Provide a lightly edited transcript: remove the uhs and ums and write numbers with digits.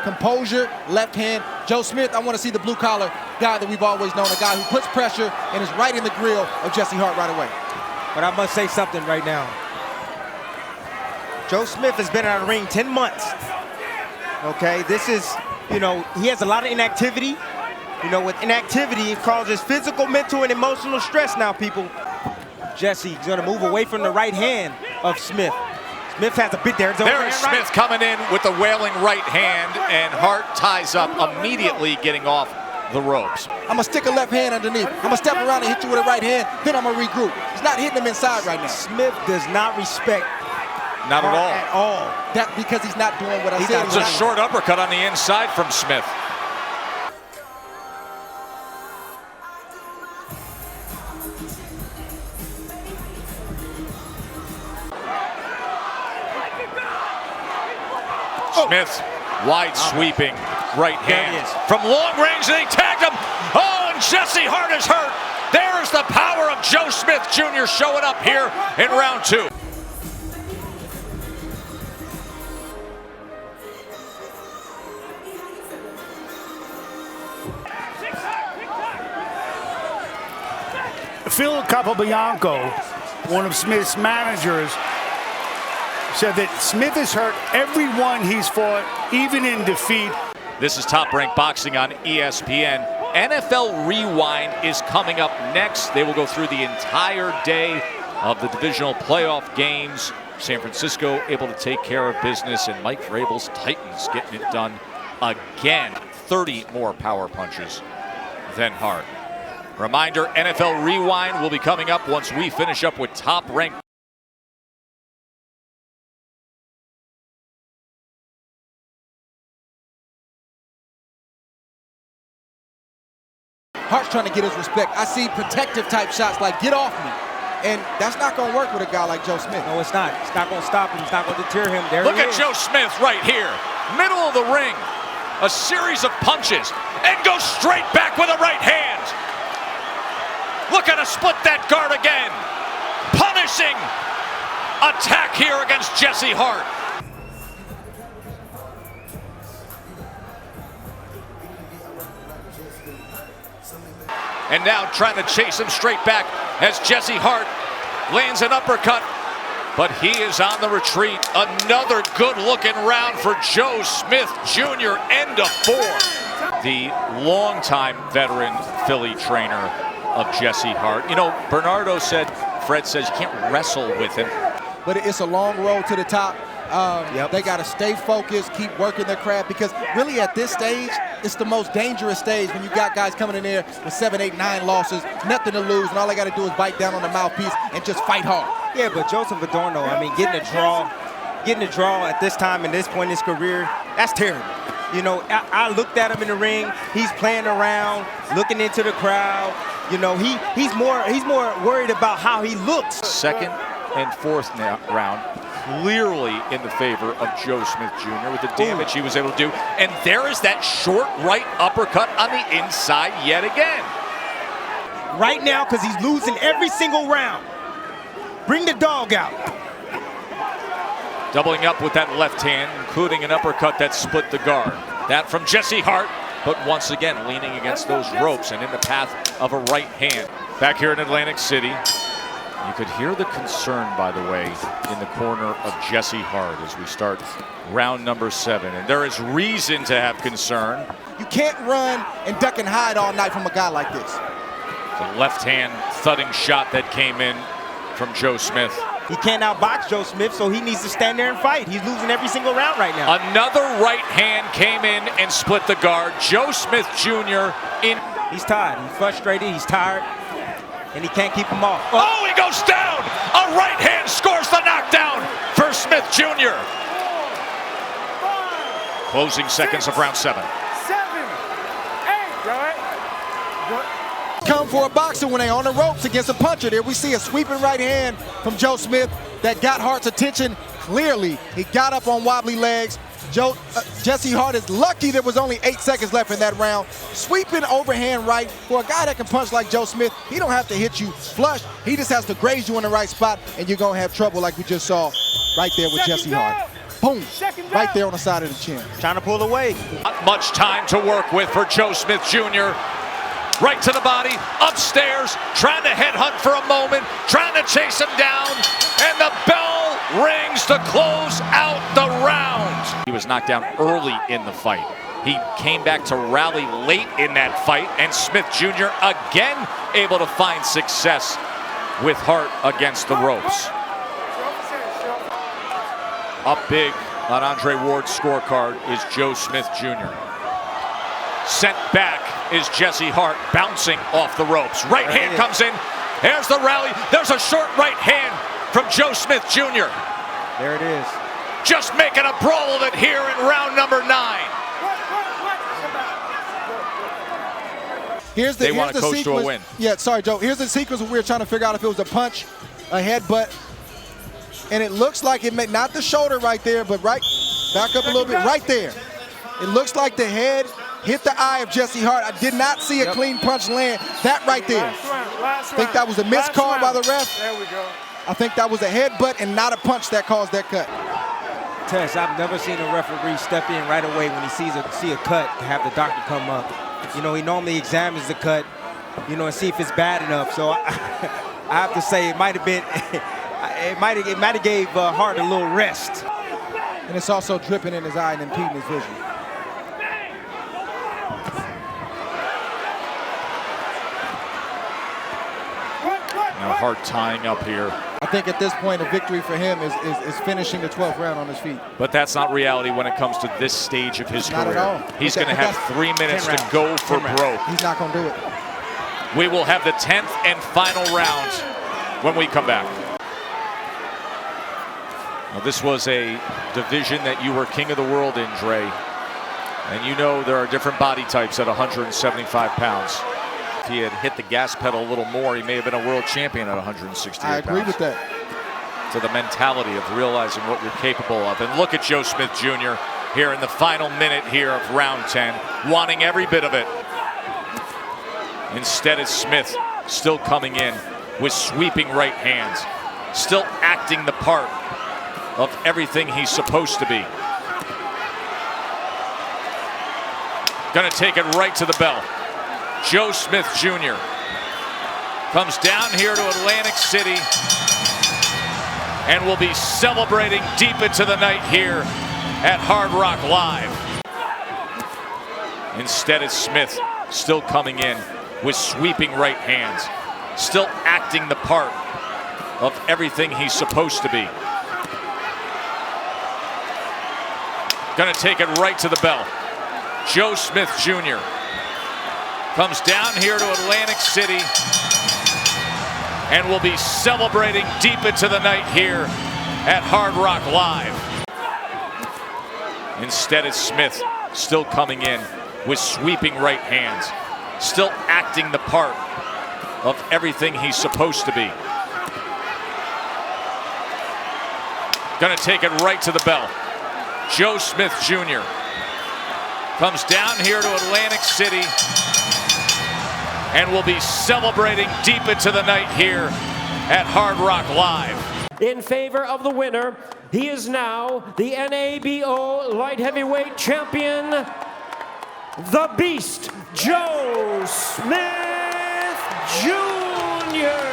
composure, left hand. Joe Smith, I want to see the blue-collar guy that we've always known, a guy who puts pressure and is right in the grill of Jesse Hart right away. But I must say something right now. Joe Smith has been out of the ring 10 months. Okay, this is, you know, he has a lot of inactivity. You know, with inactivity, it causes physical, mental, and emotional stress now, people. Jesse's gonna move away from the right hand of Smith. Smith has a bit there. There is Smith coming in with the wailing right hand, and Hart ties up immediately, getting off the ropes. I'm gonna stick a left hand underneath. I'm gonna step around and hit you with a right hand, then I'm gonna regroup. He's not hitting him inside right now. Smith does not respect Not Hart at all. That because he's not doing what I said. It's a short uppercut on the inside from Smith. Smith, wide sweeping right hand from long range, and they tagged him. Oh, and Jesse Hart is hurt. There's the power of Joe Smith Jr. showing up here in round 2. Phil Capobianco, one of Smith's managers, said that Smith has hurt everyone he's fought, even in defeat. This is Top Rank Boxing on ESPN. NFL Rewind is coming up next. They will go through the entire day of the divisional playoff games. San Francisco able to take care of business, and Mike Vrabel's Titans getting it done again. 30 more power punches than Hart. Reminder, NFL Rewind will be coming up once we finish up with Top Rank. Hart's trying to get his respect. I see protective type shots like get off me. And that's not going to work with a guy like Joe Smith. No, it's not. It's not going to stop him. It's not going to deter him. There Look at Joe Smith right here. Middle of the ring. A series of punches. And goes straight back with a right hand. Looking to split that guard again. Punishing attack here against Jesse Hart. And now trying to chase him straight back as Jesse Hart lands an uppercut. But he is on the retreat. Another good-looking round for Joe Smith Jr. End of 4. The longtime veteran Philly trainer of Jesse Hart. You know, Bernardo said, Fred says you can't wrestle with him. But it's a long road to the top. They got to stay focused, keep working their craft, because really at this stage, it's the most dangerous stage when you got guys coming in there with 7, 8, 9 losses, nothing to lose, and all they got to do is bite down on the mouthpiece and just fight hard. Yeah, but Joseph Adorno, I mean, getting a draw at this time and this point in his career, that's terrible. You know, I looked at him in the ring. He's playing around, looking into the crowd. You know, he's more worried about how he looks. Second and fourth round, clearly in the favor of Joe Smith Jr. with the damage he was able to do. And there is that short right uppercut on the inside yet again. Right now, because he's losing every single round. Bring the dog out. Doubling up with that left hand, including an uppercut that split the guard. That from Jesse Hart, but once again leaning against those ropes and in the path of a right hand. Back here in Atlantic City, you could hear the concern, by the way, in the corner of Jesse Hart as we start round number 7. And there is reason to have concern. You can't run and duck and hide all night from a guy like this. The left hand thudding shot that came in from Joe Smith. He can't outbox Joe Smith, so he needs to stand there and fight. He's losing every single round right now. Another right hand came in and split the guard. Joe Smith Jr. in. He's tired. He's frustrated. He's tired. And he can't keep him off. Oh, he goes down! A right hand scores the knockdown for Smith Jr. Closing seconds of round 7. 7, 8, Come for a boxer when they're on the ropes against a puncher. There we see a sweeping right hand from Joe Smith that got Hart's attention clearly. He got up on wobbly legs. Jesse Hart is lucky there was only 8 seconds left in that round. Sweeping overhand right. For a guy that can punch like Joe Smith, he don't have to hit you flush. He just has to graze you in the right spot, and you're going to have trouble like we just saw right there with Jesse Hart. boom, right there on the side of the chin. Trying to pull away. Not much time to work with for Joe Smith Jr. Right to the body, upstairs, trying to headhunt for a moment, trying to chase him down, and the bell rings to close out the round. He was knocked down early in the fight. He came back to rally late in that fight, and Smith Jr. again able to find success with Hart against the ropes. Up big on Andre Ward's scorecard is Joe Smith Jr. Sent back is Jesse Hart, bouncing off the ropes. Right hand comes in. There's the rally. There's a short right hand from Joe Smith Jr. There it is. Just making a brawl of it here in round number 9. They want to coast to a win. Yeah, sorry, Joe. Here's the sequence where we were trying to figure out if it was a punch, a headbutt, and it looks like it may, not the shoulder right there, but right, back up a little bit, right there. It looks like the head hit the eye of Jesse Hart. I did not see a clean punch land. That right there. I think that was a missed call by the ref. There we go. I think that was a headbutt and not a punch that caused that cut. Tess, I've never seen a referee step in right away when he see a cut to have the doctor come up. You know, he normally examines the cut, you know, and see if it's bad enough. So I have to say it might have been, it might have gave Hart a little rest. And it's also dripping in his eye and impeding his vision. Now Hart tying up here. I think at this point a victory for him is finishing the 12th round on his feet. But that's not reality when it comes to this stage of his Not career. at all. He's going to have 3 minutes to go for broke. He's not going to do it. We will have the 10th and final round when we come back. Now, this was a division that you were king of the world in, Dre. And you know there are different body types at 175 pounds. If he had hit the gas pedal a little more, he may have been a world champion at 168 pounds. I agree with that. To the mentality of realizing what you're capable of. And look at Joe Smith Jr. here in the final minute here of round 10, wanting every bit of it. Instead, it's Smith still coming in with sweeping right hands, still acting the part of everything he's supposed to be. Gonna take it right to the bell. Joe Smith Jr. comes down here to Atlantic City and will be celebrating deep into the night here at Hard Rock Live. Instead, it's Smith still coming in with sweeping right hands, still acting the part of everything he's supposed to be. Gonna take it right to the bell. Joe Smith Jr. comes down here to Atlantic City and will be celebrating deep into the night here at Hard Rock Live. Instead, it's Smith still coming in with sweeping right hands, still acting the part of everything he's supposed to be. Gonna take it right to the bell. Joe Smith Jr. comes down here to Atlantic City and will be celebrating deep into the night here at Hard Rock Live. In favor of the winner, he is now the NABO Light Heavyweight Champion, the Beast, Joe Smith Jr.